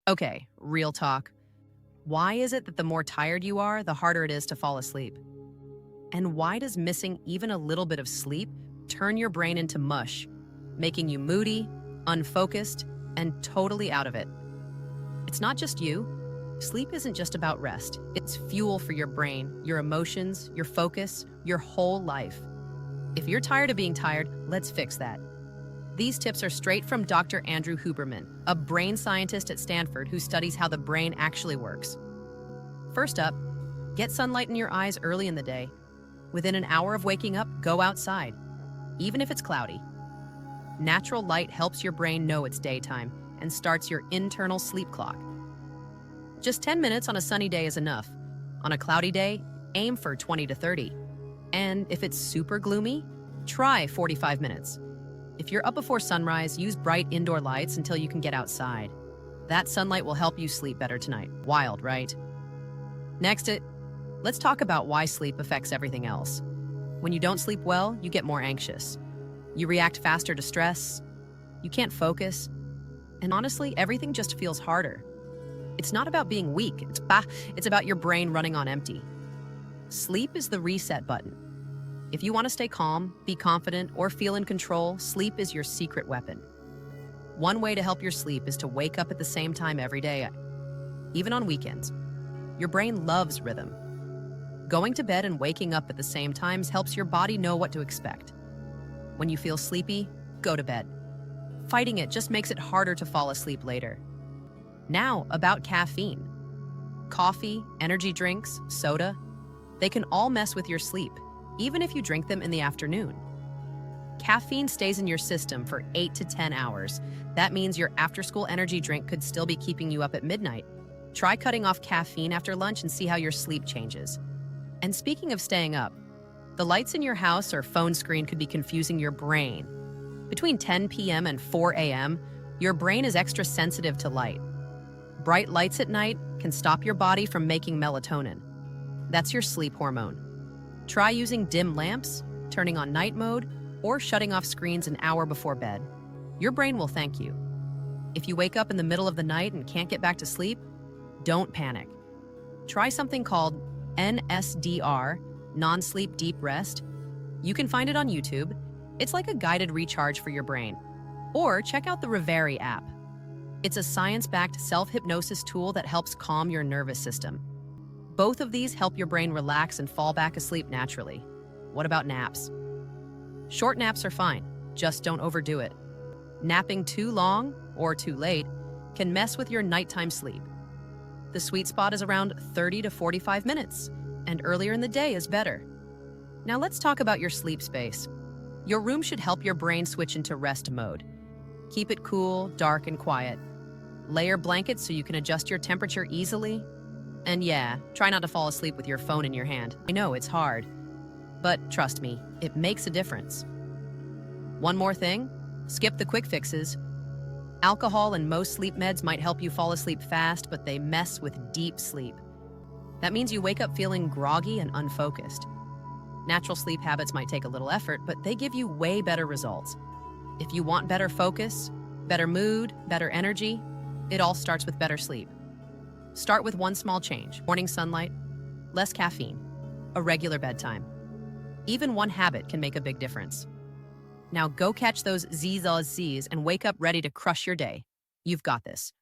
Okay, real talk. Why is it that the more tired you are, the harder it is to fall asleep? And why does missing even a little bit of sleep turn your brain into mush, making you moody, unfocused, and totally out of it? It's not just you. Sleep isn't just about rest. It's fuel for your brain, your emotions, your focus, your whole life. If you're tired of being tired, let's fix that. These tips are straight from Dr. Andrew Huberman, a brain scientist at Stanford who studies how the brain actually works. First up, get sunlight in your eyes early in the day. Within an hour of waking up, go outside, even if it's cloudy. Natural light helps your brain know it's daytime and starts your internal sleep clock. Just 10 minutes on a sunny day is enough. On a cloudy day, aim for 20 to 30. And if it's super gloomy, try 45 minutes. If you're up before sunrise, use bright indoor lights until you can get outside. That sunlight will help you sleep better tonight. Wild, right? Next, let's talk about why sleep affects everything else. When you don't sleep well, you get more anxious. You react faster to stress. You can't focus. And honestly, everything just feels harder. It's not about being weak. It's about your brain running on empty. Sleep is the reset button. If you want to stay calm, be confident, or feel in control, sleep is your secret weapon. One way to help your sleep is to wake up at the same time every day, even on weekends. Your brain loves rhythm. Going to bed and waking up at the same times helps your body know what to expect. When you feel sleepy, go to bed. Fighting it just makes it harder to fall asleep later. Now, about caffeine. Coffee, energy drinks, soda, they can all mess with your sleep, even if you drink them in the afternoon. Caffeine stays in your system for 8 to 10 hours. That means your after-school energy drink could still be keeping you up at midnight. Try cutting off caffeine after lunch and see how your sleep changes. And speaking of staying up, the lights in your house or phone screen could be confusing your brain. Between 10 p.m. and 4 a.m., your brain is extra sensitive to light. Bright lights at night can stop your body from making melatonin. That's your sleep hormone. Try using dim lamps, turning on night mode, or shutting off screens an hour before bed. Your brain will thank you. If you wake up in the middle of the night and can't get back to sleep, don't panic. Try something called NSDR, non-sleep deep rest. You can find it on YouTube. It's like a guided recharge for your brain. Or check out the Reverie app. It's a science-backed self-hypnosis tool that helps calm your nervous system. Both of these help your brain relax and fall back asleep naturally. What about naps? Short naps are fine, just don't overdo it. Napping too long or too late can mess with your nighttime sleep. The sweet spot is around 30 to 45 minutes, and earlier in the day is better. Now let's talk about your sleep space. Your room should help your brain switch into rest mode. Keep it cool, dark, and quiet. Layer blankets so you can adjust your temperature easily. And yeah, try not to fall asleep with your phone in your hand. I know it's hard, but trust me, it makes a difference. One more thing, skip the quick fixes. Alcohol and most sleep meds might help you fall asleep fast, but they mess with deep sleep. That means you wake up feeling groggy and unfocused. Natural sleep habits might take a little effort, but they give you way better results. If you want better focus, better mood, better energy, it all starts with better sleep. Start with one small change: morning sunlight, less caffeine, a regular bedtime. Even one habit can make a big difference. Now go catch those Z's and wake up ready to crush your day. You've got this.